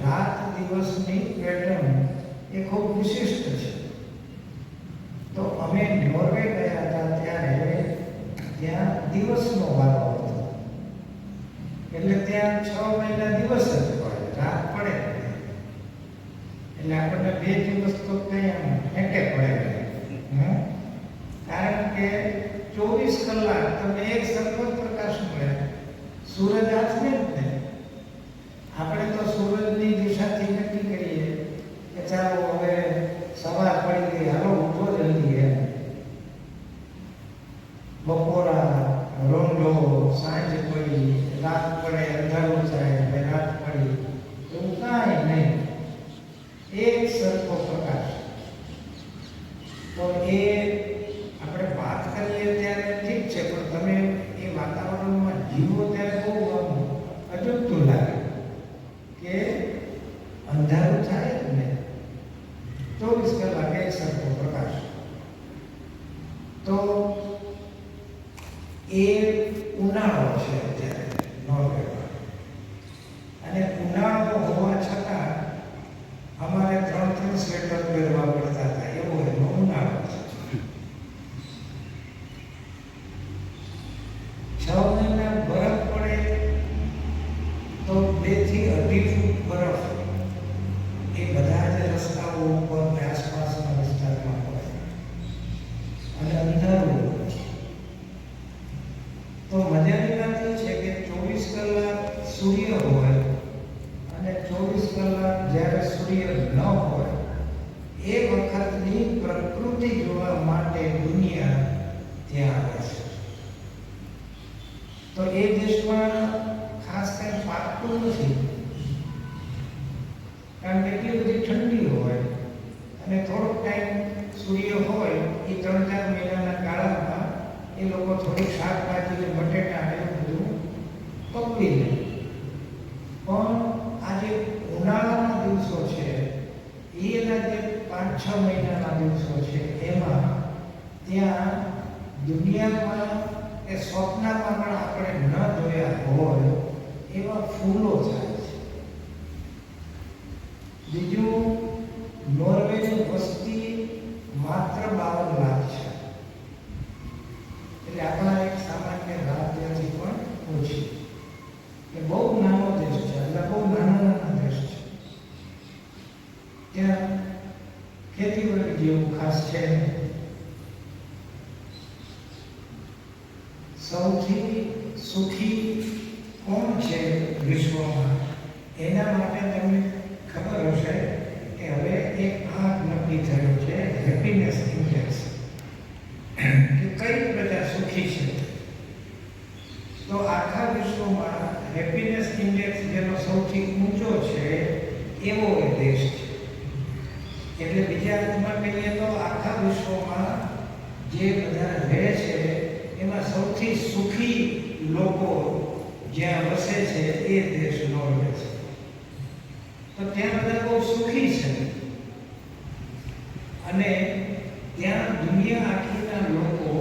રાત દિવસની પેટર્ન એ ખૂબ વિશિષ્ટ છે. તો અમે નોર્વે ગયા હતા ત્યારે ત્યાં દિવસનો વારો હતો, એટલે ત્યાં 6 મહિના દિવસ જ હોય, રાત પડે એટલે આપણને 2 દિવસ તો ત્યાં ફેંકે પડે, કારણ કે 24 કલાક તમને એક સરખો પ્રકાશ મળે. સૂરજ હાથને જ ને, આપણે તો સૂરજની દિશાથી નક્કી કરીએ કે ચાલો હવે સવાર પડી ગઈ, હાલો ઉઠો જલ્દી. બપોરા, રોંઢો, સાંજ પડી, રાત પડે, અંધારું થાય, રાત પડી, એવું કાંઈ નહીં, એક સરખો પ્રકાશ. તો એ આપણે વાત કરીએ ત્યારે ઠીક છે, પણ તમે એ વાતાવરણમાં જીવો ત્યારે બહુ અજુગતું લાગે કે અંધારું થાય જ ને, 24 કલાક એક સરખો પ્રકાશ. તો એ ઉનાળો છે અત્યારે નોર્વેમાં, અને ઉનાળો હોવા છતાં અમારે 3 સ્વેટર પહેરવા પડતા હતા, એવો એનો ઉનાળો છે. 6 મહિના બરફ પડે તો 2 થી 2.5 ફૂટ બરફ એ બધા જ રસ્તાઓ ઉપર ને આસપાસના વિસ્તારમાં હોય, અને અંધારું. તો મજાની વાત એ છે કે 24 કલાક સૂર્ય હોય અને 24 કલાક જ્યારે સૂર્ય ન હોય એ વખતની પ્રકૃતિ જોવા માટે દુનિયા ત્યાં આવે છે. તો એ દેશમાં ખાસ કંઈ પાકતું નથી, કારણ કે એટલી બધી ઠંડી હોય, અને થોડોક ટાઈમ સૂર્ય હોય એ 3-4 મહિનાના ગાળામાં એ લોકો થોડી શાકભાજી ને બટેટા ને એવું બધું પકવી લે. પણ આ જે ઉનાળાના દિવસો છે એના જે 5-6 મહિનાના દિવસો છે એમાં ત્યાં દુનિયામાં એ સ્વપ્નમાં પણ આપણે ન જોયા હોય એવા ફૂલો થાય છે. બીજું, નોર્વેની વસ્તી માત્ર 52 લાખ છે, એટલે આપણા એક સામાન્ય રાજ્યથી પણ ઓછી. એ બહુ નાનો દેશ છે, એટલે બહુ નાના દેશ છે. ત્યાં ખેતીવાડી જેવું ખાસ છે. સૌથી સુખી કોણ છે વિશ્વમાં, એના માટે તમને ખબર હશે કે હવે એક આંક નક્કી થયો છે, હેપીનેસ ઇન્ડેક્સ, કે કઈ પ્રજા સુખી છે. તો આખા વિશ્વમાં હેપીનેસ ઇન્ડેક્સ જેનો સૌથી ઊંચો છે એવો એ દેશ છે. એટલે બીજા અર્થમાં કહીએ તો આખા વિશ્વમાં જે બધા રહે છે એમાં સૌથી સુખી લોકો જ્યાં વસે છે એ દેશ નોર્વે છે. તો ત્યાં બધા બહુ સુખી છે, અને ત્યાં દુનિયા આખીના લોકો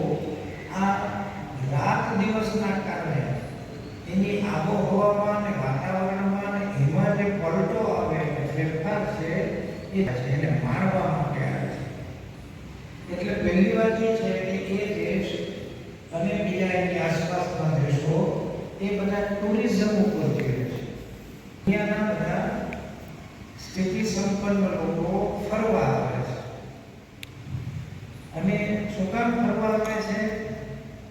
આ રાત દિવસના કારણે એની આબોહવામાં અને વાતાવરણમાં અને એમાં જે પલટો આવે, ફેરફાર છે એને માણવા માટે આવે છે. એટલે પહેલી વાત એ છે કે એ દેશ અને બીજા એની આસપાસના દેશો એ બધા ટુરિઝમ ઉપર જીવે છે. દુનિયાના બધા સ્થિતિ સંપન્ન લોકો ફરવા આવે છે. અને શું કામ ફરવા આવે છે?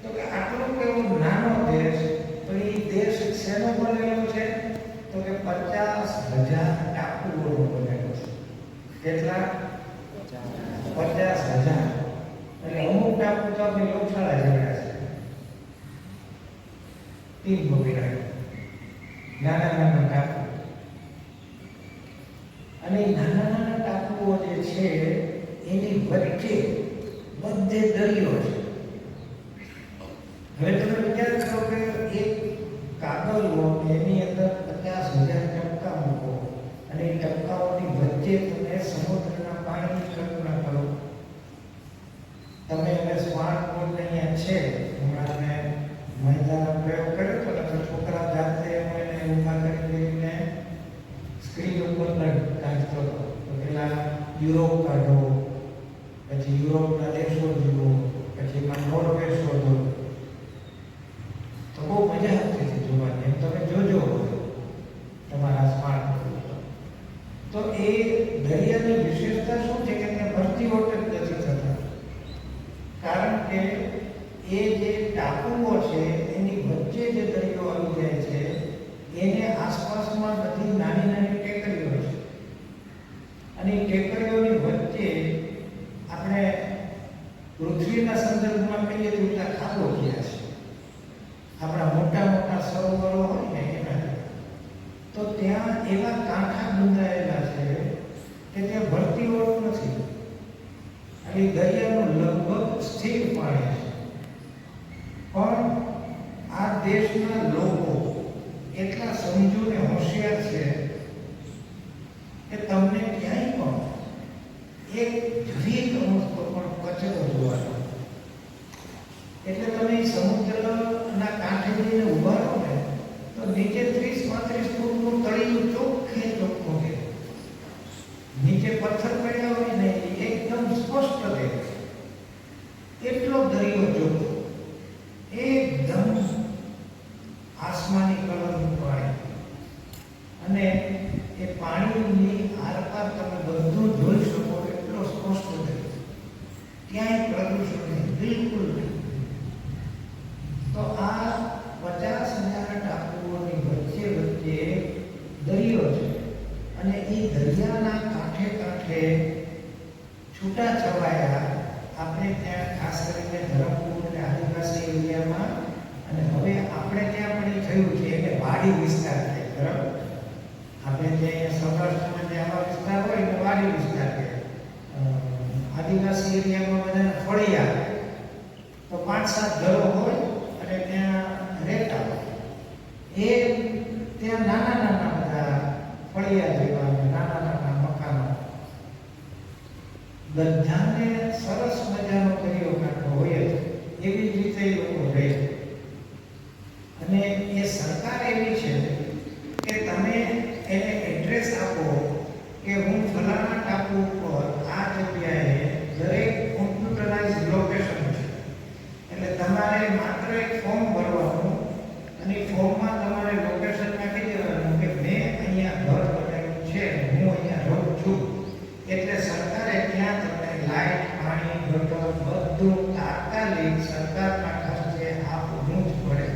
તો કે આટલો કેવો નાનો દેશ, તો એ દેશ શેનો બનેલો છે? તો કે 50,000 ટાપુઓનો બનેલો છે. કેટલા? 50,000. એટલે અમુક ટાપુ તો આપણે લોકશાળા જેવા છે, 3 બગીરા, નાના નાના ટાપુ. અને નાના નાના ટાપુઓ જે છે એની વચ્ચે બધે દરિયો છે. હવે તમે વિચાર કરો કે એક કાગળ લો, એની અંદર 50,000 ટપકા મૂકો, અને એ ટપકાઓની વચ્ચે તમે સમુદ્રના પાણીની કલ્પના કરો. તમે હવે સ્માર્ટફોન અહીંયા છે, હમણાં મેં મહિલાનો પ્રયોગ કર્યો તો છોકરા જાતે એને ઊભા કરીને સ્ક્રીન ઉપર યુરોપ કાઢો, પછી યુરોપના દેશો જુઓ, પછી એમાં નોર્વે શોધો, તો બહુ મજા આવતી હતી જોવાની. એમ તમે જોજો તમારા સ્માર્ટફોન. તો એ દરિયાની વિશેષતા શું છે કે ત્યાં ભરતી ઓટ જ નથી થતા, કારણ કે એ જે ટાપુઓ છે એની વચ્ચે જે દરિયો આવી જાય છે એને આસપાસમાં બધી નાની નાની ટેકરીઓ છે, અને એ ટેકરીઓની વચ્ચે આપણે પૃથ્વીના સંદર્ભમાં કહીએ તો એટલા ખાબોચિયા છે, આપણા મોટા મોટા સરોવરો હોય ને એના. તો ત્યાં એવા કાંઠા બંધાયેલા છે કે ત્યાં ભરતી ઓટ નથી, અને દરિયાનું લગભગ સ્થિર પાણી છે. પણ આ દેશના લોકો એટલા સમજુ ને હોશિયાર છે કે તમને ક્યાંય પણ એક દ્વીપ અમસ્તો પણ કચરો જોવાનો, એટલે તમે સમુદ્રના કાંઠે જઈને ઉભા રહો ને તો નીચે 30-35 ફૂટનું તળિયું ચોખ્ખે ચોખ્ખું છે. નીચે પથ્થર પડ્યા હોય ને એકદમ સ્પષ્ટ દેખાય, એટલો દરિયો ચોખ્ખો, એકદમ આસમાની કલરનું પાણી, અને એ પાણીની આરપાર તમે બધું જોઈ શકો એટલો સ્પષ્ટ દેખાય, ક્યાંય પ્રદૂષણ નહીં, બિલકુલ નહીં. તો આ 50,000 ટાપુઓની વચ્ચે વચ્ચે દરિયો છે, અને એ દરિયાના કાંઠે કાંઠે છૂટા છવાયા આપણે ત્યાં ખાસ કરીને ધરમપુર અને આદિવાસી એરિયામાં, અને હવે આપણે ત્યાં પણ એ થયું છે એટલે વાડી વિસ્તાર છે. બરાબર, આપણે જે સૌરાષ્ટ્રમાં જે આવા વિસ્તાર હોય એને વાડી વિસ્તાર છે. આદિવાસી એરિયામાં બધાને ફળિયા, તો 5-7 ઘરો હોય અને ત્યાં રહેતા હોય. એ ત્યાં નાના નાના બધા ફળિયા જેવા નાના નાના મકાનો, બધાને સરસ મજાનો દરિયો કાંઠો હોય જ, એવી જ રીતે એ લોકો રહે. અને એ સરકાર એવી છે કે તમે એને એડ્રેસ આપો કે હું ફલાણા ટાપુ ઉપર આ જગ્યાએ, દરેક કોમ્પ્યુટરાઇઝ લોકેશન છે, એટલે તમારે માત્ર એક ફોર્મ ભરવાનું, અને એ ફોર્મમાં તમારે લોકેશન નાખી દેવાનું કે મેં અહીંયા ઘર બનાવ્યું છે, હું અહીંયા રહું છું. એટલે સરકારે ત્યાં તમને લાઇટ, પાણી, ગટર બધું તાત્કાલિક સરકારના ખર્ચે આપવું જ પડે.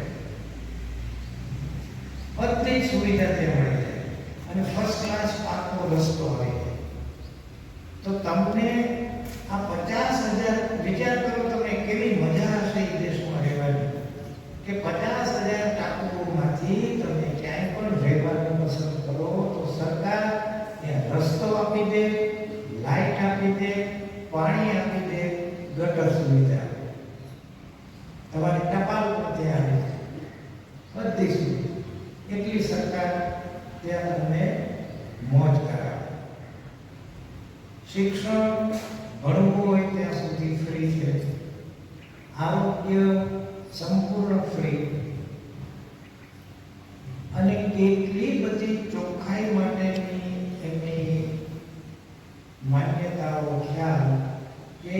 બધી સુવિધા ત્યાં મળી જાય, અને ફર્સ્ટ ક્લાસ પાકો રસ્તો આવી જાય. તો તમને આ 50,000, વિચાર કરો તમે કેવી મજા હશે એ દેશમાં રહેવાની, કે 50,000 ટાપુઓમાંથી તમે ક્યાંય પણ રહેવાનું પસંદ કરો તો સરકાર ત્યાં રસ્તો આપી દે, લાઇટ આપી દે, પાણી આપી દે, ગટર સુવિધા, તમારી ટપાલ પણ ત્યાં આવી જાય, બધી સુવિધા. એટલી સરકાર ત્યાં તમને મોજ કરાવે. શિક્ષણ ભણવું હોય ત્યાં સુધી ફ્રી છે, આરોગ્ય સંપૂર્ણ ફ્રી, અને કેટલી બધી ચોખ્ખાઈ માટેની એમની માન્યતાઓ, ખ્યાલ, કે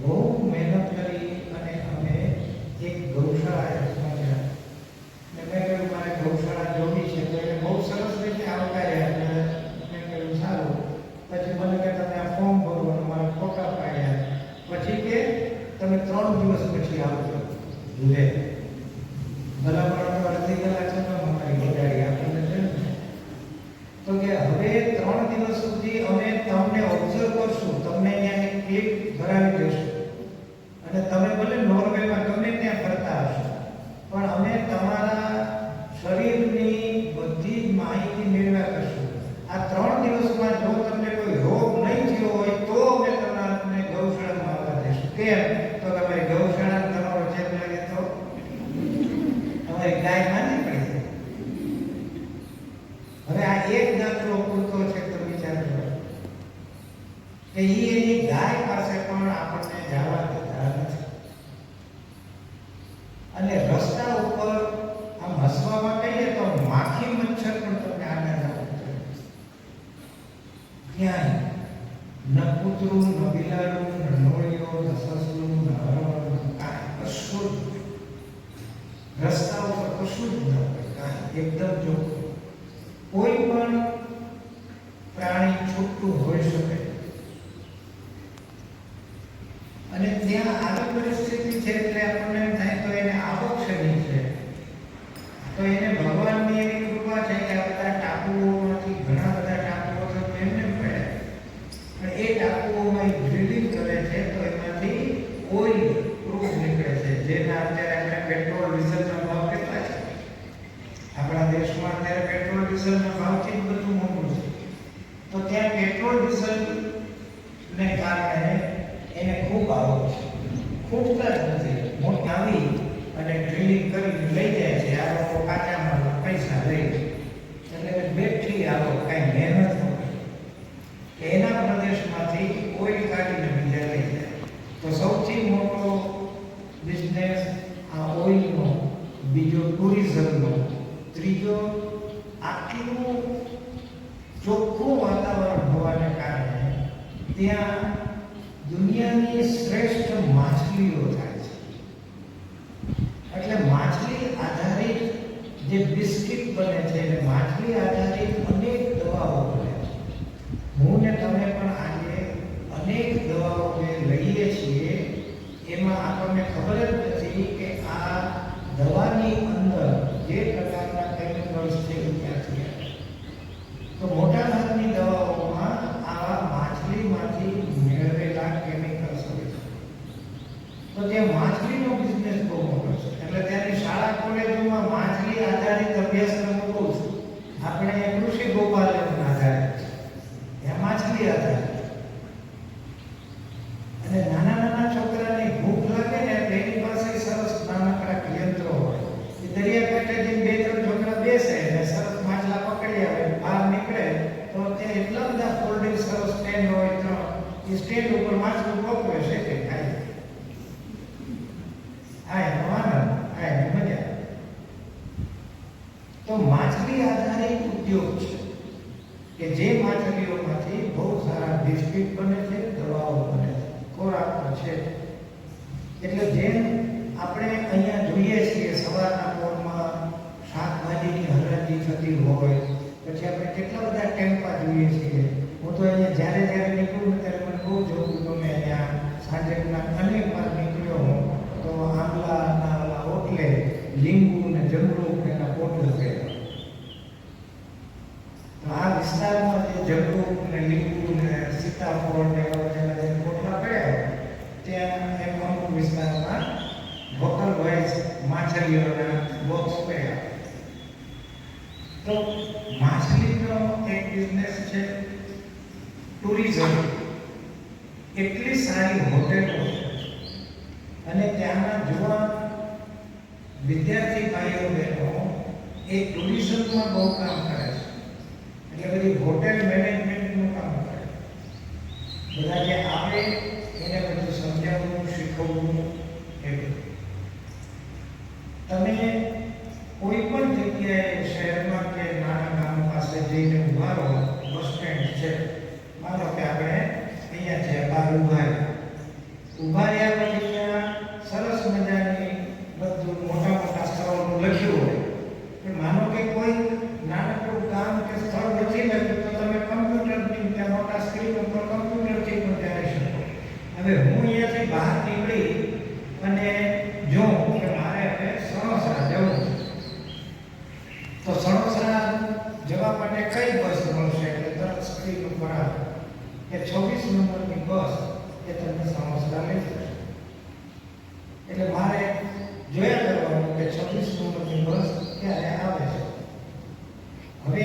બહુ મહેનત કરી અને અમે એક ગૌશાળા બનાવ્યા. મેં કહ્યું મારે ગૌશાળા જોવી છે, તો એને બહુ સરસ રીતે આવકાર્યા. એટલે મેં કહ્યું સારું. પછી મને કે તમે આ ફોર્મ ભરો, અને મારા ફોટા પાડ્યા. પછી કે તમે 3 દિવસ પછી આવજો. લે ભલામણ તો અડધી કલાક છે તો અમારી બગાડી આપણને છે ને. તો કે હવે 3 દિવસ સુધી અમે તમને ઓબ્ઝર્વ કરશું, તમને અહીંયા એક ક્લિપ ભરાવી દઈશું, અને તમે ભલે નોર્વેમાં ગમે ત્યાં ફરતા હશો, પણ અમે તમારા શરીરની બધી જ માહિતી મેળવ્યા કરશું. આ 3 દિવસમાં જો તમને કોઈ રોગ નહીં થયો હોય તો અમે તમને ગૌશાળામાં આવવા દઈશું. કેમ? તો તમારી ગૌશાળા તમારો ચેપ લાગે તો તમારી ગાય માંદી પડી જાય. હવે આ એક દાખલો પૂરતો છે તો વિચારજો કે એની ગાય પાસે પણ આપણને જવા દેતા નથી. અને રસ્તા ઉપર આમ હસવામાં કહીએ તો માખી મચ્છર પણ તમને આનંદ આપે ક્યાંય. ન કૂતરું, ન બિલાડું, ન નોળિયો, ન સસલું, ન હરણ, કાંઈ કશું જ નહીં. રસ્તા ઉપર કશું જ ન હોય, કાંઈ એકદમ ચોખ્ખું. કોઈ પણ પ્રાણી છૂટતું હોઈ શકે. અને ત્યાં આવી પરિસ્થિતિ છે એટલે આપણને એમ થાય તો એને આવક્ષણી છે, તો એને ભગવાનની એવી કૃપા છે કે આ બધા ટાપુઓમાંથી ઘણા બધા ટાપુઓ તો એમને પડે, પણ એ ટાપુઓમાં ડ્રિલિંગ કરે છે તો એમાંથી ઓઇલ પ્રૂફ નીકળે છે, જેના અત્યારે આપણે પેટ્રોલ ડીઝલના ભાવ કેટલા છે. આપણા દેશમાં અત્યારે પેટ્રોલ ડીઝલના ભાવથી જ બધું મોટું છે. તો ત્યાં પેટ્રોલ ડીઝલને કારણે એને ખૂબ આવક છે. ખૂટતા જ નથી. મોટી આવી અને ડ્રિલિંગ કરીને લઈ જાય છે. આ લોકો કાચા માલ પૈસા લઈ, એટલે બેઠી આવક, કાંઈ મહેનત ન કરે. એના પ્રદેશમાંથી ઓઇલ કાઢીને બીજા લઈ જાય. તો સૌથી મોટો બિઝનેસ આ ઓઇલનો, બીજો ટુરિઝમનો, ત્રીજો આટલું ચોખ્ખું વાતાવરણ હોવાને કારણે ત્યાં દુનિયાની શ્રેષ્ઠ માછલીઓ થાય છે. એટલે માછલી આધારિત જે બિસ્કિટ બને છે અને માછલી આધારિત અનેક દવાઓ બને છે. હું ને તમે પણ આજે અનેક દવાઓ જે લઈએ છીએ એમાં આપણને ખબર જ નથી કે આ દવાની અંદર જે પ્રકારના કેમિકલ્સ છે એ ક્યાંથી આવે. તો મોટા ભાગની દવાઓમાં આવા માછલીમાંથી મેળવેલા કેમિકલ્સ હોય છે. તો ત્યાં માછલીનો બિઝનેસ બહુ મોટો છે. એટલે ત્યાંની શાળા કોલેજોમાં માછલી આધારિત અભ્યાસક્રમો બહુ છે. આપણે કૃષિ ગોપાલન આધારિત છે, ત્યાં માછલી આધારિત. અને નાના નાના છોકરાને ભૂખ લાગે ને એટલે એની પાસે સરસ નાનકડા યંત્રો હોય. એ દરિયા કાંઠે જઈને બે ત્રણ છોકરા બેસે અને સરસ માછલા પકડી આવે, બહાર નીકળે તો ત્યાં એટલા બધા ફોલ્ડિંગ સરસ સ્ટેન્ડ હોય, ત્રણ એ સ્ટેન્ડ ઉપર માછલું પકવે છે કે ખાય. આ એનો આનંદ, આ એની મજા. તો માછલી આધારિત ઉદ્યોગ છે કે જે માછલીઓમાંથી બહુ સારા બિસ્કિટ બને છે, દવાઓ બને છે, ખોરાક છે. એટલે જેમ આપણે અહીંયા જોઈએ છીએ સવારના પોરમાં શાકભાજીની હરાજી થતી હોય, પછી આપણે કેટલા બધા ટેમ્પા જોઈએ છીએ. હું તો અહીંયા જ્યારે જ્યારે નીકળું ત્યારે મને બહુ જોવું ગમે. અહીંયા સાંજેના અનેક વાર નીકળ્યો હું તો આંબલાના ઓલા ઓટલે લીંબુ ને જમરૂખ એના પોટલા થયા. તો આ વિસ્તારમાં જે જમરૂખ ને લીંબુ ને સીતાફળ ને એવા જે પોટલા પડ્યા ત્યાં એમ અમુક વિસ્તારમાં લોકલ વાઇઝ માછલીઓના બોક્સ પડ્યા. તો માછલીનો એક બિઝનેસ છે. ટુરિઝમ, એટલી સારી હોટેલો છે અને ત્યાંના યુવાન વિદ્યાર્થી ભાઈઓ બહેનો એ ટુરિઝમમાં બહુ કામ કરે છે. એટલે બધી હોટેલ મેનેજમેન્ટનું કામ કરે. બધા જે આવે એને બધું સમજાવવું, શીખવવું. એ તમે કોઈ પણ જગ્યાએ શહેરમાં કે નાના ગામ પાસે જઈને ઉભા રહો, બસ સ્ટેન્ડ છે, માનો કે આપણે અહીંયા છે, બહાર ઉભા રહ્યા પછી ત્યાં સરસ મજાની બધું મોટા મોટા સ્થળોનું લખ્યું હોય, પણ માનો કે કોઈ નાનકડું ગામ કે સ્થળ નથી લખ્યું તો તમે કમ્પ્યુટરની ત્યાં મોટા સ્ક્રીન ઉપર કમ્પ્યુટરથી પણ જાણી શકો. હવે હું અહીંયાથી બહાર નીકળી અને જોઉં કે મારે હવે સણોસરા જવું છે, તો સણોસરા જવા માટે કઈ બસ મળશે એટલે તરત સ્ક્રીન ઉપર આવે કે 26 નંબરની બસ એ તમને સણોસરા લઈ જશે. એટલે મારે જોયા કરવાનું કે 26 નંબરની બસ ક્યારે આવે છે. હવે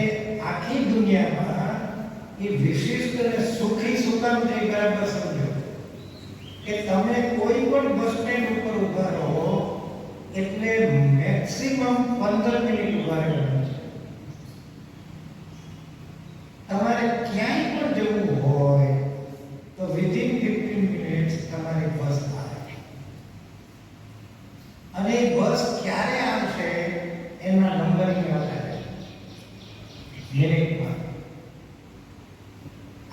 આખી દુનિયામાં એ વિશિષ્ટ અને સુખી સુકામ છે બરાબર સમજો કે તમે કોઈ પણ બસ સ્ટેન્ડ ઉપર ઉભા રહો એટલે મેક્સિમમ 15 મિનિટ ઉભા રહેવાનું છે. તમારે ક્યાંય પણ જવું હોય તો વિધિન 15 મિનિટ્સ તમારી બસ આવે. અને એ બસ ક્યારે આવશે એના નંબરની આધારે મિનિટમાં.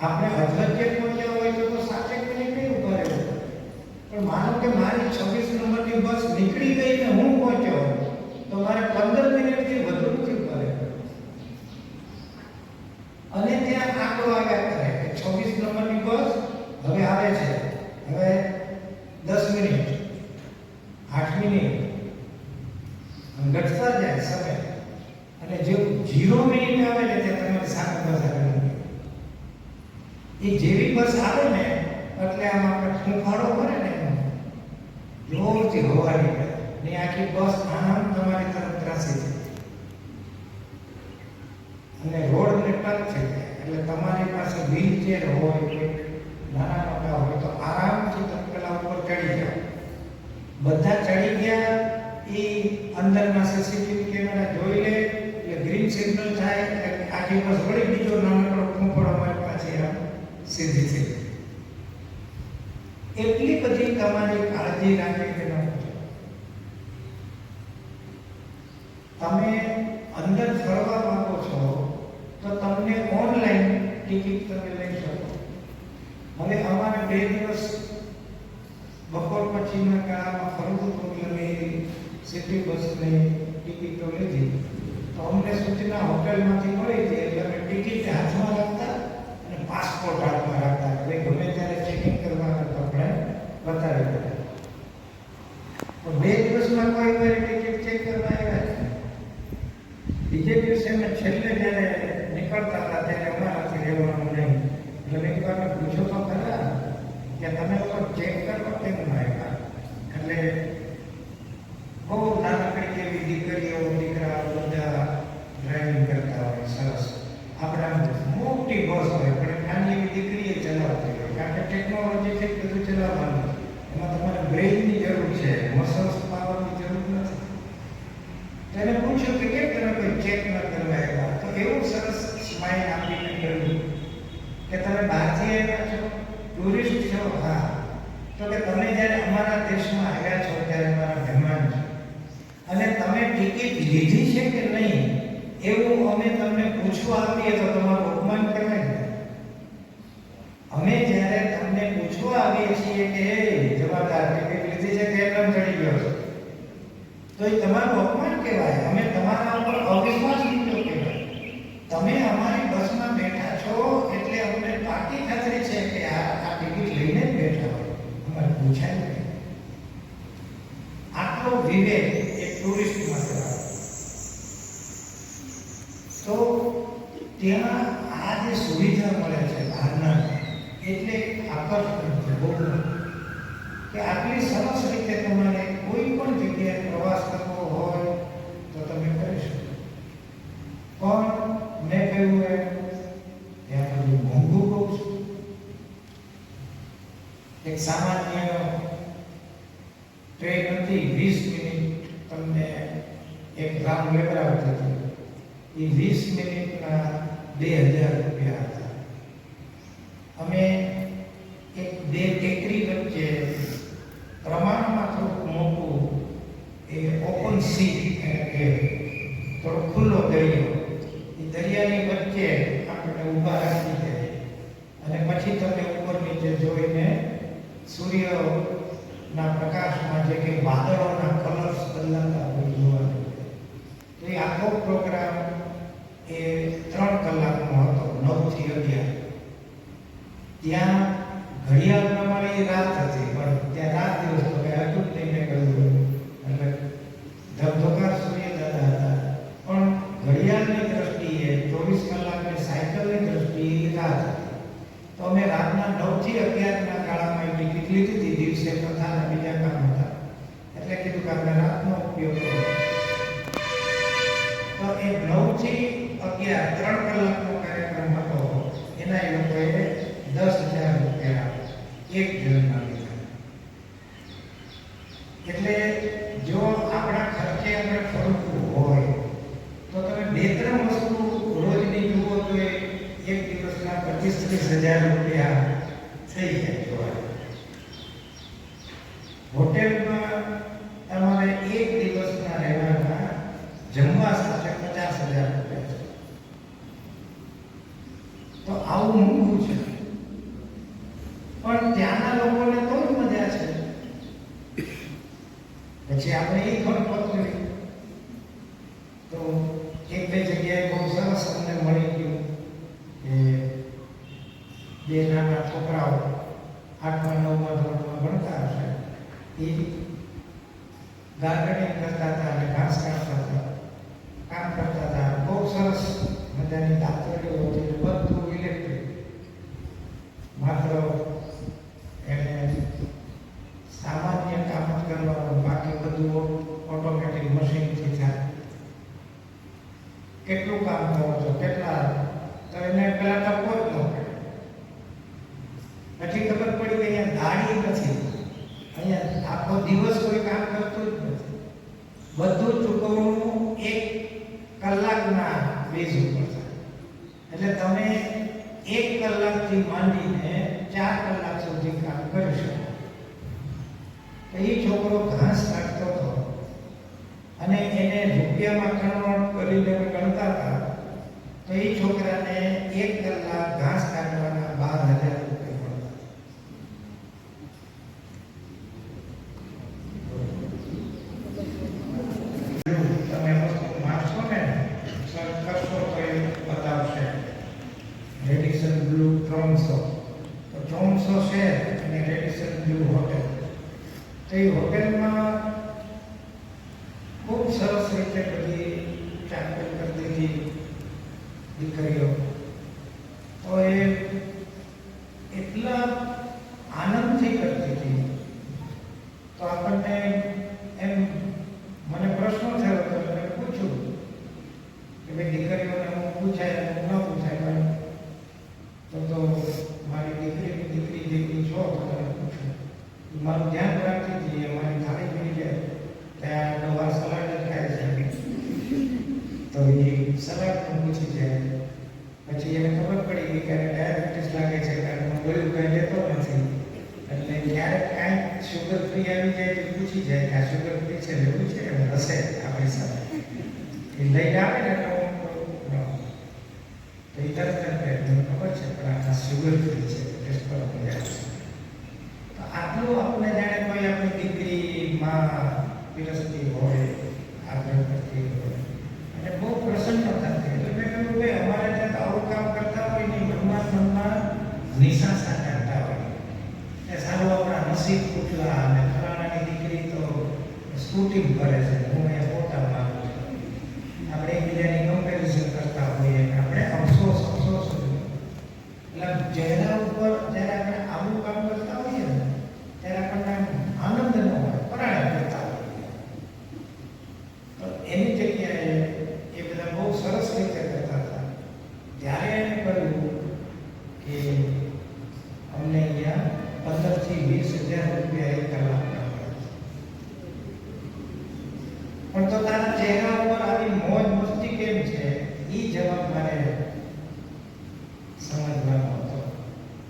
આપણે હજરત પહોંચ્યા સુધીમાં બસ નીકળી ગઈ ને હું પહોંચ્યો તો મારે 15 મિનિટથી વધુ નથી પડે. અને ત્યાં આંકડો આવ્યા કરે કે 26 નંબરની બસ હવે આવે છે, હવે 10 મિનિટ, 8 મિનિટ ઘટતા જાય સમય. અને જે 0 મિનિટ આવે ને ત્યાં તમારી સામે બસ આવે. એ જેવી બસ આવે ને એટલે આમ આપણે ફૂંફાડો પડે ને જોરથી હવા નીકળે ને આખી બસ આમ તમારી તરફ ત્રાસી જાય અને રોડ ને ટચ થઈ જાય. એટલે તમારી પાસે વ્હીલચેર હોય કે નાના મોટા હોય તો આરામથી તમે પેલા ઉપર ચડી જાઓ. બધા ચડી ગયા, એ અંદરના સીસીટીવી કેમેરા જોઈ લે એટલે ગ્રીન સિગ્નલ થાય એટલે આખી બસ વળી બીજો નાનકડો ફૂંફાડો અમારી પાછી આમ સીધી થઈ. એટલી બધી તમારી કાળજી રાખવી કે ન તમે અંદર ફરવા માંગો છો તો તમને ઓનલાઈન ટિકિટ તમે લઈ શકો. હવે અમારે 2 દિવસ બપોર પછીના ગાળામાં ફરવું હતું એટલે સિટી બસની ટિકિટો લીધી તો અમને સૂચના હોટલમાંથી મળી હતી એટલે અમે ટિકિટ હાથમાં રાખતા અને પાસપોર્ટ હાથમાં રાખતા એટલે ગમે ત્યારે ચેકિંગ કરવાના તો આપણે બતાવી દે. તો 2 દિવસમાં કોઈ વાર ટિકિટ ચેક કરવા આવ્યા છે. બીજે દિવસે અમે છેલ્લે જ્યારે નીકળતા હતા ત્યારે અમારાથી રહેવાનું નહીં એટલે એક વાર પૂછો તો ખરા કે તમે લોકો ચેક કરવા કેમ ના આવ્યા. એટલે બહુ નાનકડી એવી દીકરીઓ દીકરા બધા ડ્રાઇવિંગ કરતા હોય સરસ. આપણા મોટી બસ હોય પણ નાની એવી દીકરીએ ચલાવતી હોય કારણ કે ટેકનોલોજીથી બધું ચલાવવાનું. એમાં તમારે બ્રેઇનની જરૂર છે, મસલ્સ પાવરની જરૂર નથી. તેને પૂછ્યું કે કેમ તમે કોઈ ચેક ન કરવા આવ્યા તો એવું સરસ સ્માઇલ આપીને કહ્યું કે તમે બહારથી આવ્યા છો, ટુરિસ્ટ છો? હા. તો કે તમે જ્યારે અમારા દેશમાં આવ્યા છો ત્યારે અમારા મહેમાન છો અને તમે ટિકિટ લીધી છે કે નહીં એવું અમે તમને પૂછવા આપીએ તો તમારું અપમાન કહેવાય ને. અમે જ્યારે તમને પૂછવા આવીએ છીએ કે જવાબદાર ટિકિટ લીધી છે કે એમ ચડી ગયો છો તો એ તમારું અપમાન કહેવાય. અમે તમારા ઉપર અવિશ્વાસ મૂક્યો કહેવાય. તમે અમારી બસમાં બેઠા છો એટલે અમને પાકી ખાતરી છે કે આ ટિકિટ લઈને જ બેઠા હોય, અમારે પૂછાય નહીં. આટલો વિવેક એક ટુરિસ્ટ માટે. તો ત્યાં આ જે સુવિધા મળે છે બહારના એટલે આકર્ષણ છે બહુ કે આટલી સરસ રીતે તમારે કોઈ પણ જગ્યાએ પ્રવાસ કરવો હોય તો તમે કરી શકો. પણ મેં કહ્યું ત્યાં બધું મોંઘું બહુ છે. એક સામાન્ય ટ્રેન હતી 20 મિનિટ તમને એક ગામ લેવડાવતી હતી. એ 20 મિનિટના 2000 રૂપિયા હતા. અમે એક 2 ટેકરી વચ્ચે પ્રમાણમાં થોડુંક મોટું એ ઓપન સી એટલે થોડો ખુલ્લો દરિયો, એ દરિયાની વચ્ચે આપણે ઊભા રાખી દે અને પછી તમે ઉપર નીચે જોઈને સૂર્યના પ્રકાશમાં જે કે વાદળોના કલર્સ બદલાતા હોય જોવાનું. તો એ આખો પ્રોગ્રામ એ 3 કલાકનો હતો, 9 થી 11. ત્યાં ઘડિયાળ પ્રમાણે રાત હતી પણ ત્યાં રાત દિવસ તો કઈ હતું જ નહીં. મેં કહ્યું એટલે ધબધબાર સૂર્ય દાદા હતા પણ ઘડિયાળની દ્રષ્ટિએ 24 કલાકની સાયકલની દ્રષ્ટિએ રાત હતી. તો અમે રાતના 9 થી 11ના ગાળામાં ટિકિટ લીધી હતી. દિવસે કથાના બીજા કામ હતા એટલે કીધું કે આપણે રાતનો ઉપયોગ કરીએ. તો એ 9 થી 11 3 કલાકનો કાર્યક્રમ હતો. એના એ લોકોએ 10,000 રૂપિયા એક જણના લીધા. એટલે જો આપણા ખર્ચે આપણે ફરવું હોય તો તમે 2-3 વસ્તુ રોજની જુઓ તો એક દિવસના 25-30,000 રૂપિયા થઈ જાય જોવા. હોટેલમાં તમારે એક દિવસના રહેવાના જમવા સાથે 50,000 રૂપિયા છે. તો આવું મોંઘું છે પણ ત્યાંના લોકોને તો જ મજા છે. પછી આપણે એ થોડું પકડ્યું તો એક બે જગ્યાએ બહુ સરસ અમને મળી ગયું કે બે નાના છોકરાઓ 8મા 9મા ધોરણમાં ભણતા હશે એ ગાર્ડનિંગ કરતા હતા અને ઘાસ કાઢતા હતા, કામ કરતા હતા. બહુ સરસ મજાની દાતરડીઓ હતી, બધું ઇલેક્ટ્રિક, માત્ર એને સામાન્ય કામ જ કરવાનું, બાકી બધું ઓટોમેટિક મશીનથી થાય. કેટલું કામ કરો છો, કેટલા, તો એને પેલા ટપકો જ ન પડે. પછી ખબર પડી કે અહીંયા ગાડી નથી, અહીંયા આખો દિવસ કોઈ કામ કરતું જ નથી. બધું ચૂકવણું 1 કલાકના બેઝ ઉપર થાય. એટલે તમે 1 કલાકથી માંડીને 4 કલાક સુધી કામ કરી શકો. તો એ છોકરો ઘાસ કાઢતો હતો અને એને રૂપિયામાં કન્વર્ટ કરીને ગણતા હતા તો એ છોકરાને 1 કલાક ઘાસ કાઢવાના 12,000 રૂપિયા મળતા. તમે વસ્તુ વાંચશો ને, સર્ચ કરશો તો એ બતાવશે રેડિસન બ્લુ ટ્રોમ્સો. તો ટ્રોમ્સો શહેર અને રેડિસન બ્લુ હોટેલ, તો એ હોટેલમાં ખૂબ સરસ રીતે બધી ચાકરી કરતી હતી દીકરીઓ. તો એ એટલા આનંદથી કરતી હતી તો આપણને એમ મને પ્રશ્ન થયો તો મેં પૂછ્યું કે ભાઈ દીકરીઓને હું પૂછાય હું ન પૂછાય, પણ તો મારી દીકરી છો તો તમે પૂછો. મારું ધ્યાન રાખતી હતી, અમારી થાળી પડી જાય ત્યાં ડોહા સલાડ જ ખાય છે તો એ સલાડ પણ પૂછી જાય. પછી એને ખબર પડી ગઈ કે ડાયાબિટીસ લાગે છે કારણ હું બોલ્યું કંઈ લેતો નથી. એટલે ક્યારેક કાંઈક શુગર ફ્રી આવી જાય તો પૂછી જાય કે આ શુગર ફ્રી છે લેવું છે, એમ હશે આપણી સાથે. એ લઈને આવે ને તો એ તરત મને ખબર છે પણ આ શુગર ફ્રી છે, ટેસ્ટ કરવા જાય છે. તો આટલું આપણે જાણે કોઈ આપણી દીકરી માં પીરસતી હોય, આગ્રહ કરતી હોય અને બહુ પ્રસન્ન થતી. એટલે મેં કહ્યું કે અમારે ત્યાં આવું કામ કરતા હોય ને મનમાં નિશાસા કાઢતા હોય એ સારું આપણા નસીબ ઉઠલા અને ફલાણાની દીકરી તો સ્કૂટિંગ કરે છે, હું એ ફોટા મારું છું. આપણે એકબીજાની કમ્પેરિઝન કરતા હોઈએ અને આપણે અફસોસ એટલે ચહેરા ઉપર જ્યારે આપણે આવું કામ કરતા હોઈએ ને ત્યારે આપણને આનંદ ન હોય, પરાણે કરતા હોઈએ. તો એની જગ્યાએ એ બધા બહુ સરસ રીતે કરતા હતા. ત્યારે એને કહ્યું કે અમને અહીંયા 15,000 થી 20,000 રૂપિયા 1 કલાકના મળે છે, પણ તો તારા ચહેરા ઉપર આવી મોજ મસ્તી કેમ છે એ જવાબ મારે સમજવાનો હતો.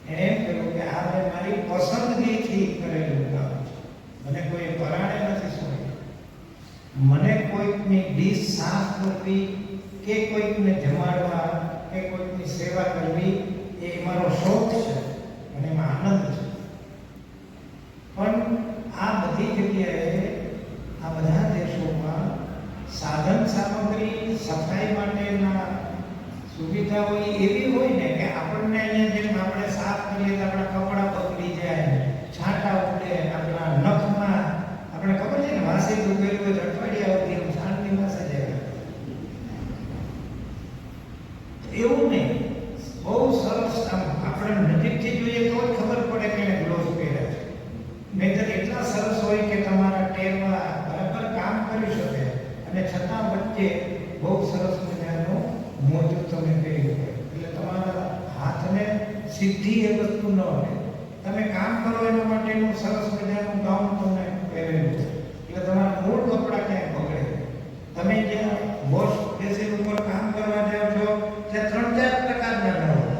એણે એમ કહ્યું કે આ મેં મારી પસંદગીથી કરેલું કામ છે, મને કોઈ પરાણે નથી સોંપ્યું. મને કોઈકની ડીશ સાફ કરવી કે કોઈકને જમાડવા કે કોઈકની સેવા કરવી એ મારો શોખ છે, મને એમાં આનંદ છે. પણ આ બધી જગ્યાએ આ બધા દેશોમાં સાધન સામગ્રી સફાઈ માટેના સુવિધાઓ એવી હોય ને કે આપણને અહીંયા જેમ આપણે સાફ કરીએ તો આપણા કપડાં બગડી જાય, છાંટા ઉડે, આપણા નખમાં આપણે ખબર છે ને વાસી ઉગેલું હોય અઠવાડિયા સુધી શાંતિ પાસે જાય. એવું નહીં, બહુ સરસ આપણે નજીકથી જોઈએ તો જ ખબર પડે કે એને ગ્લોવ્સ પહેર્યા છે. નહીંતર એટલા સરસ હોય કે તમારા ટેરવા બરાબર કામ કરી શકે અને છતાં વચ્ચે બહુ સરસ મજાનું મોજું તમે કર્યું હોય. એટલે તમારા હાથને સીધી એ વસ્તુ ન હોય, તમે કામ કરો એના માટેનું સરસ મજાનું ગાઉન તમને પહેરેલું છે એટલે તમારા મૂળ કપડાં ક્યાંય બગડે. તમે જ્યાં વોશ બેસીન ઉપર કામ કરવા જાઓ છો ત્યાં 3-4 પ્રકારના નળ હોય.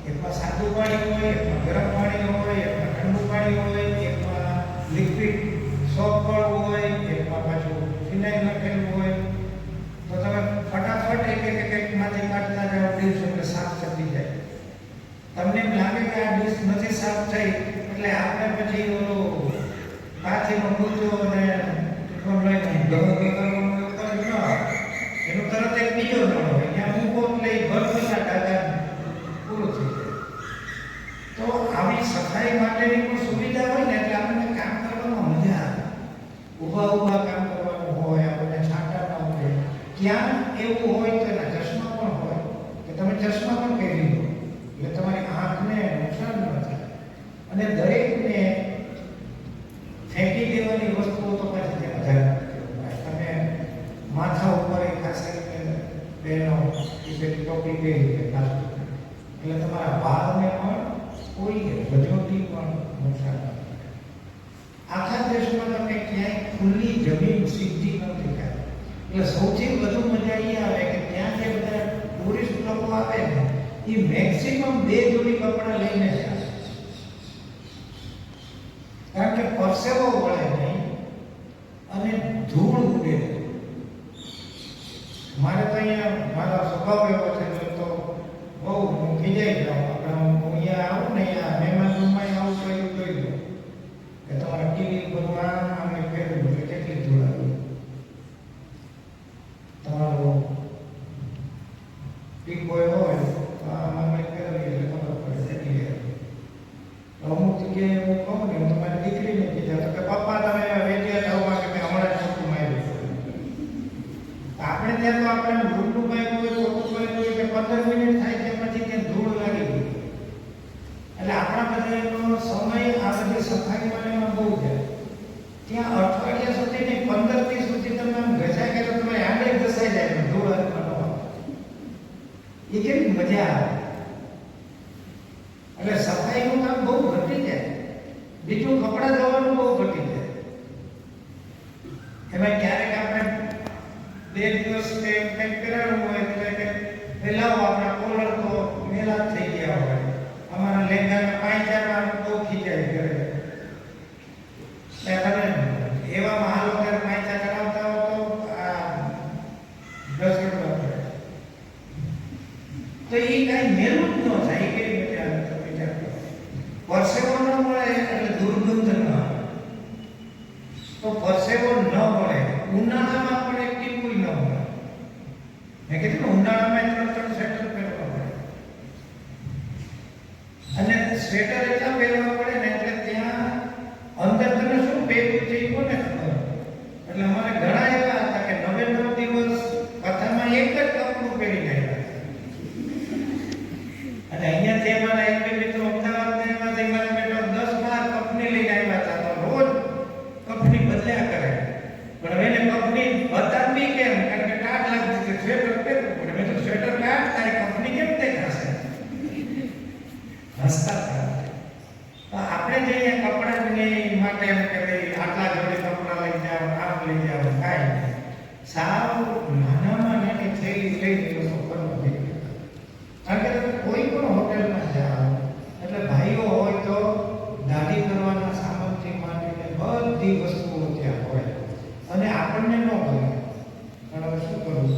એકમાં સાદું પાણી હોય, એકમાં ગરમ પાણી હોય, એકમાં ઠંડુ પાણી હોય, એકમાં લિક્વિડ સોપ હોય, એકમાં પાછું ફિનાઇલ નાખેલું હોય. તો તમે ફટાફટ એકમાંથી કાઢતા જાઓ ડીશ એટલે સાફ થતી જાય. તમને એમ લાગે કે આ ડીશ નથી સાફ થઈ એટલે આપણે પછી ઓલો પાથીનો કૂચો અને લઈને ગમે તે કરવાનું એવું કરે ન આવે. એનું તરત એક બીજો નળ હોય ત્યાં મૂકો એટલે એ ભર થતા ડાઘા પૂરું થઈ જાય. તો આવી સફાઈ માટેની કોઈ સુવિધા હોય ને એટલે આપણને કામ કરવામાં મજા આવે. ઊભા કામ કરવાનું હોય, આપણને છાંટા ન હોય. ક્યાં એવું હોય તો એના ચશ્મા પણ હોય કે તમે ચશ્મા પણ પહેરી લો એટલે તમારી આંખને નુકસાન ન થાય. અને દરેકને ફેંકી દેવાની વસ્તુઓ તો પાછી ત્યાં વધારે તમે માથા ઉપર એક ખાસ કરીને બેનો એ ટોપી પહેરી છે એટલે તમારા વાળને પણ કોઈ વજોટી પણ નુકસાન ન થાય. આખા દેશમાં તમને ક્યાંય ખુલ્લી જમીન સીધી ન દેખાય. એટલે સૌથી વધુ મજા એ આવે કે ત્યાં જે બધા ટુરિસ્ટ લોકો આવે ને એ મેક્સિમમ 2 જોડી કપડાં લઈને જ આવે. કારણ કે પરસેવો વળે નહીં અને ધૂળ ઉડે. મારે તો અહીંયા મારો સ્વભાવ એવો છે તો બહુ હું ખીજાઈ જાઉં. આપણે હું અહીંયા આવું ને અહીંયા મહેમાન રૂમમાં આવું તો એવું જોઈ લો કે તમારા ટીવી પર આમ ફેરવું એટલે કેટલી ધૂળ આવી. તમારો ટીક બોય હોય તો આમ અમે ફેરવીએ એટલે ખબર પડે કેટલી આવી. અમુક જગ્યાએ હું કહું ને હું તમારી દીકરીને કીધા તો કે પપ્પા તમે વેઠિયા થવા કે મેં હમણાં જ મોટું માર્યું. આપણે ત્યાં તો આપણે રૂટનું માર્યું હોય ચોખ્ખું માર્યું હોય કે 15 મિનિટ થાય છે પછી ત્યાં ધૂળ લાગી ગઈ. એટલે આપણા બધાનો સમય આ બધી સફાઈ માટેમાં બહુ જાય. ત્યાં અઠવાડિયા સુધી નહીં 15 દિવસ સુધી તમે આમ ઘસાઈ ગયા તો તમારી આંગળી ઘસાઈ જાય ધૂળ હાથમાં. એ કેવી મજા આવે. એટલે સફાઈનું કામ બહુ ઘટી જાય. બીજું કપડાં ધોવાનું બહુ ઘટી જાય. એમાં ક્યારેક આપણે 2 દિવસ કે કંઈક કરાવવું હોય એટલે કે લાવો આપણા કોલર તો મેલા થઈ ગયા હોય. અમારા લેંગાના પાંચામાં બહુ ખીચાઈ કરે. તમે એવામાં હાલો ત્યારે પાંચા કરાવતા હો તો આ ઘસડવા પડે. તો એ કાંઈ મેલું જ ન થાય. કેવી મજા આવે તો વિચાર કરો. પરસેવો ન મળે એટલે દુર્ગંધ ન આવે. તો પરસેવો ન મળે ઉનાળામાં પણ એક ટીપું ન મળે. મેં કીધું ઉનાળામાં 3 સ્વેટર પહેરવા પડે. અને સ્વેટર એટલા પહેરવા પડે ને એટલે ત્યાં અંદર તમે શું પહેર્યું છે એ કોને ખબર. એટલે અમારે ઘણા એવા હતા કે 9 દિવસ કથામાં એક જ કપડું પહેરીને આવ્યા. અને અહીંયાથી અમારા એક બે મિત્રો અમદાવાદના એમાંથી મારા બેટો 10-12 કંપની લઈને આવ્યા હતા. તો રોજ કંપની બદલ્યા કરે. પણ એને કંપની બતાવવી કેમ? કારણ કે ટાઢ લાગતી હતી. સ્વેટર પહેરવું પડે. મેં તો સ્વેટર કાઢ તારી કંપની કેમ દેખાશે? હસતા હતા. તો આપણે જે અહીંયા કપડાની માટે એમ કે ભાઈ આટલા જોડી કપડાં લઈ જાઓ, આમ લઈ જાઓ, કાંઈ નહીં. સાવ નાનામાં નાની થેલી લઈને લોકો ફરવા નીકળ્યા. કારણ કે તમે કોઈ પણ હોટેલમાં જાઓ એટલે ભાઈઓ હોય તો દાઢી કરવાના સામગ્રી માંડીને બધી વસ્તુઓ ત્યાં હોય. અને આપણને ન ગમે. પણ હવે શું કરવું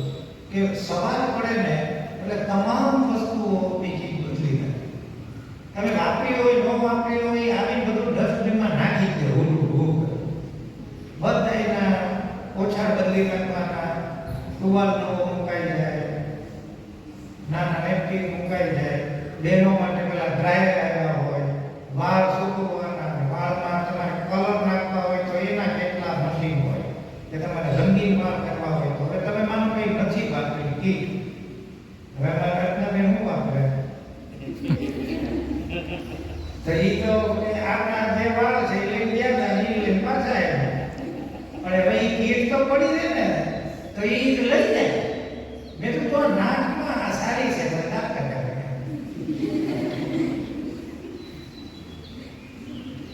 કે સવાર પડે ને એટલે તમામ વસ્તુઓ બીજી બદલી નાખે. તમે વાપરી હોય ન વાપરી હોય આવી બધું ડસ્ટબિનમાં નાખી દે. બધા એના ઓછા બદલી નાખવાના. ટુવાલ નવો મુકાઈ જાય, નાના નેપકિન મુકાઈ જાય. બહેનો માટે પેલા ડ્રાયર આવ્યા હોય. વાળ સૂકવવાના, વાળમાં તમારે કલર નાખવા હોય તો એના કેટલા મશીન હોય કે તમારે રંગીન વાળ કરવા હોય તો. હવે તમે માનો કંઈ નથી વાપરી કીટ. હવે મારા રત્નાબેન શું વાપરે? તો એ તો આપણા જે વાળ છે એ લઈને ગયા હતા એ લઈને પાછા આવ્યા. પણ હવે એ કીટ તો પડી જાય ને તો એ લઈ જાય. મેં તો નાકમાં આ સારી છે તો નાક કરે.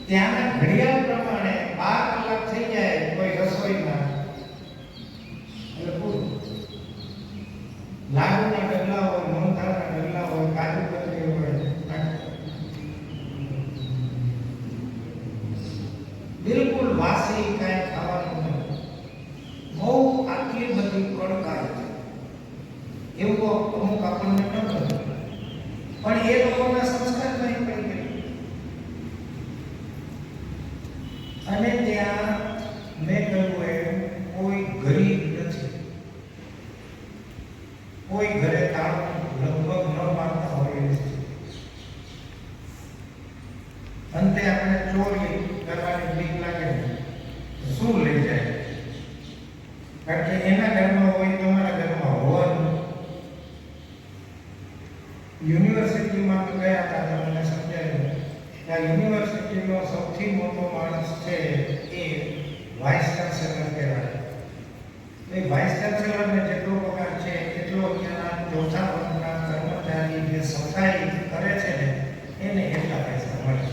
ત્યાંના ઘડિયાળ પ્રમાણે 12 કલાક થઈ જાય કોઈ રસોઈમાં એટલે પૂરું. લાડુના ડગલા હોય, મોહનથાળના ડગલા હોય, કાજુ કતરી હોય, બિલકુલ વાસી કાંઈ ખાવાનું નહીં. બહુ આટલી બધી કડકાઈ છે એવું અમુક આપણને ન ગમે. પણ એ લોકોના સંસ્કાર નહીં પડી ગયા. અને ત્યાં મેં કહ્યું એમ કોઈ યુનિવર્સિટીમાં ગયા હતા તો મને સમજાયું કે આ યુનિવર્સિટીનો સૌથી મોટો માણસ છે એ વાઇસ ચાન્સેલર કહેવાય. એ વાઇસ ચાન્સેલરને જેટલો પગાર છે એટલો ત્યાંના ચોથા વર્ગના કર્મચારી જે સફાઈ કરે છે ને એને એટલા પૈસા મળે.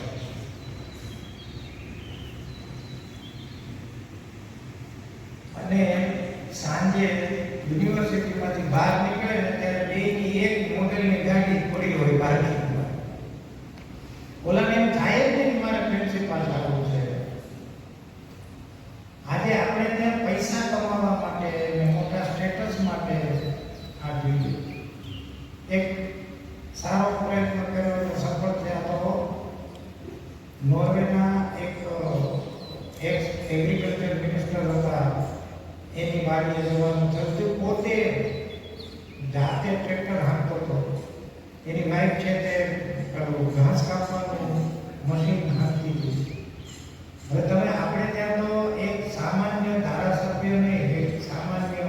અને સાંજે યુનિવર્સિટીમાંથી બહાર નીકળે ને ત્યારે બેની એક મોડેલની ગાડી પડી હોય પાર્કિંગમાં. ઓલાને એમ થાય જ નહીં મારે પ્રિન્સિપાલ થવું છે. આજે આપણે ત્યાં પૈસા કમાવા માટે ને મોટા સ્ટેટસ માટે આ જોઈએ. એક સારો પ્રયત્ન કર્યો તો સફળ થયા તો નોર્વેના એક એગ્રીકલ્ચર મિનિસ્ટર હતા. એની વાડીએ જવાનું થતું, પોતે જાતે ટ્રેક્ટર હાંકતો હતો. એની વાઈફ છે તે ઘાસ કાપવાનું મશીન હાંકતી હતી. હવે તમે આપણે ત્યાં તો એક સામાન્ય ધારાસભ્યને એક સામાન્ય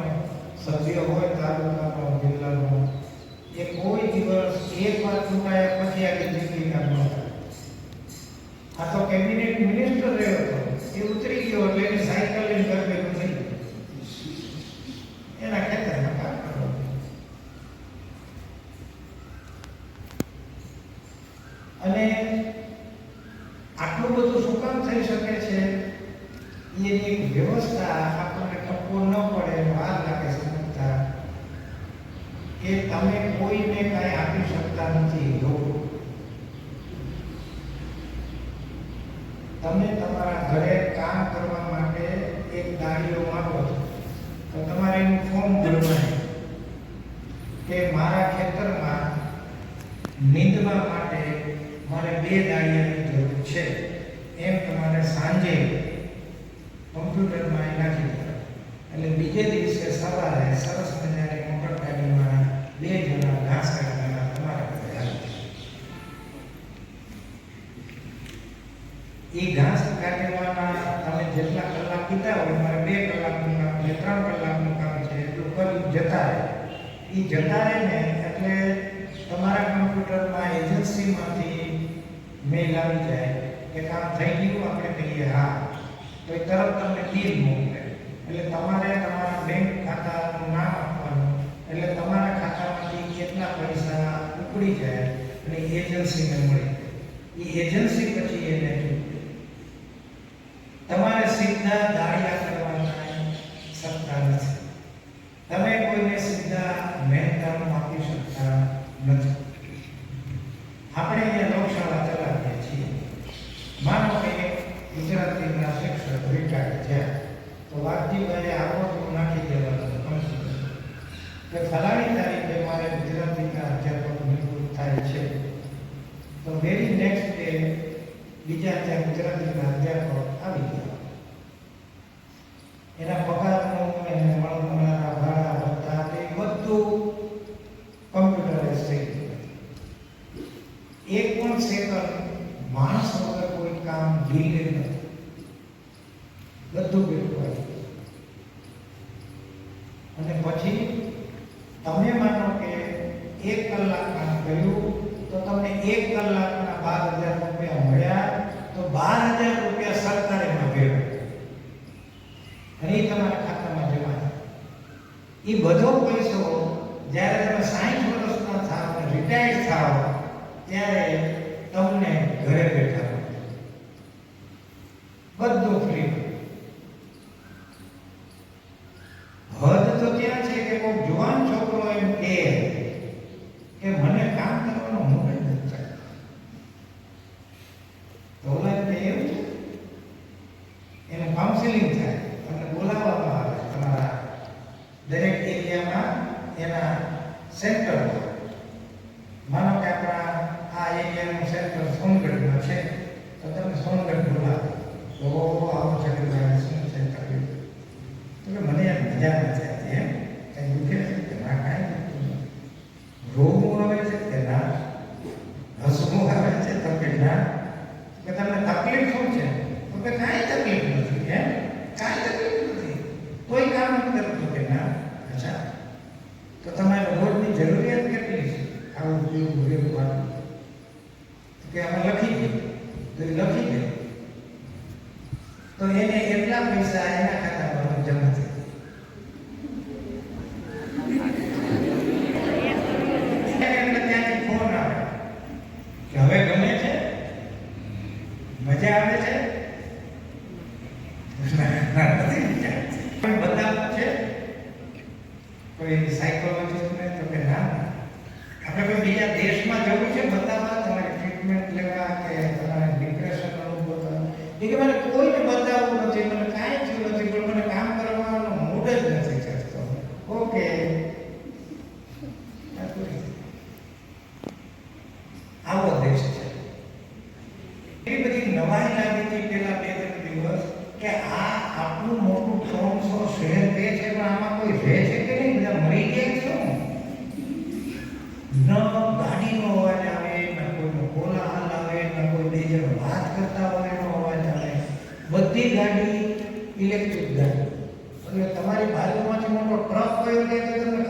સભ્ય હોય તાલુકાનો જિલ્લાનો એ કોઈ દિવસ એક વાર ચૂંટાયા પછી આખી જિંદગી કામ ન થાય. આ તો કેબિનેટ મિનિસ્ટર રહ્યો હતો, એ ઉતરી ગયો એટલે એની સાયકલ લઈને ઘર ભેગું થઈ ગયું. એના ખેતરમાં કામ કરવાનું. અને આટલું બધું શું કામ થઈ શકે છે? એની એક વ્યવસ્થા આપણને ટપ્પો ન પડે, વાર લાગે સમજતા, કે તમે કોઈને કાંઈ આપી શકતા નથી. લોકો તમે તમારા ઘરે કામ કરવા માટે એક દાડીઓ માંગો છો તો તમારે એનું ફોર્મ ભરવાનું કે મારા ખેતરમાં નીંદવા માટે મારે 2 દાળિયાની જરૂર છે. એમ તમારે સાંજે કમ્પ્યુટરમાં નાખી દેવાનું. એટલે બીજે દિવસે સવારે સરસ મજાની મોટર ગાડીમાં 2 જણા ઘાસ કાઢવાના તમારા ઘરે આવે. એ ઘાસ કાઢવાના તમે જેટલા કલાક કીધા હોય, મારે 2 કલાકનું કામ છે, 3 કલાકનું કામ છે, એટલું કરી જતા રહે. એ જતા રહે ને એટલે તમારા કમ્પ્યુટરમાં એજન્સીમાંથી મેલ આવી જાય કે કામ થઈ ગયું. આપણે કહીએ હા, તો એ તરત તમને બિલ મોકલે. એટલે તમારે તમારા બેંક ખાતાનું નામ આપવાનું. એટલે તમારા ખાતામાંથી કેટલા પૈસા ઉપડી જાય અને એજન્સીને મળે. એ એજન્સી પછી એને તમારે સીધા દાળિયા કરવાના શકતા નથી. તમે કોઈને સીધા મહેનતાણું આપી શકતા નથી. આપણે અહીંયા લોકશાળા ચલાવીએ છીએ. માનો કે ગુજરાતીના શિક્ષક રિટાયર થયા તો વાઘજીભાઈએ આવો નાખી દેવાનું કે ફલાણી તારીખે મારે ગુજરાતીના અધ્યાપક નિવૃત્ત થાય છે. તો વેરી નેક્સ્ટ ડે બીજા ત્યાં ગુજરાતીના અધ્યાપક આવી ગયા. એના પગારનું એને મળનારા ભાડા ભત્તા એ બધું કમ્પ્યુટરાઇઝ થઈ ગયું. એક પણ સેકન્ડ માણસ વગર કોઈ કામ ડીલે નથી. બધું બેઠું આવી ગયું. અને પછી તમે માનો કે 1 કલાક કામ કર્યું તો તમને 1 કલાકના 12,000 રૂપિયા મળ્યા. તો 12,000 રૂપિયા સરકારે માં ભેગા અને એ તમારા ખાતામાં જમા થાય. એ બધો પૈસો જ્યારે તમે 60 વર્ષના થાવ અને રિટાયર્ડ થાવ ત્યારે તમને ઘરે બેઠા બધું ફ્રી. હદ તો ત્યાં છે કે કોઈ જુવાન છોકરો એમ કહે કે મને કામ કરવાનો મૂડ જ નથી થતો. તો ઓલા કે એવું છે, એને કાઉન્સિલિંગ થાય, તમને બોલાવવામાં આવે તમારા દરેક એરિયામાં એના સેન્ટરમાં. માનો કે આપણા આ એરિયાનું સેન્ટર સોનગઢમાં છે તો તમે સોનગઢ બોલાવો તો તો એને એટલા પૈસા એના ખાતામાં જમા થાય. એટલે ત્યાંથી ફોન આવે કે હવે ગમે છે, મજા આવે છે, બતાવવું છે કોઈ સાયકોલોજીસ્ટને તો કે ના, આપણે કોઈ બીજા દેશમાં જવું છે બતાવવા, તમારી ટ્રીટમેન્ટ લેવા કે તમારે ડિપ્રેશન અનુભવ, એ કે મને કોઈને બતાવવું નથી, મને કાંઈ થયું નથી, પણ મને કામ કરવાનો મૂડ જ નથી કરતો. ઓકે, આવો દેશ છે. એવી બધી નવાઈ લાગી હતી પેલા 2-3 દિવસ કે આ આટલું મોટું 300 શહેર તે છે, પણ આમાં કોઈ રહે છે કે નહીં? બધા મરી ગયા છે. ન ગાડીનો અવાજ આવે, ન કોઈનો કોલાહલ આવે, ન કોઈ બે જણ વાત કરતા હોય એનો અવાજ આવે. બધી ગાડી ઇલેક્ટ્રિક ગાડી. એટલે તમારી બાજુમાંથી મોટો ટ્રક ગયો કે તમને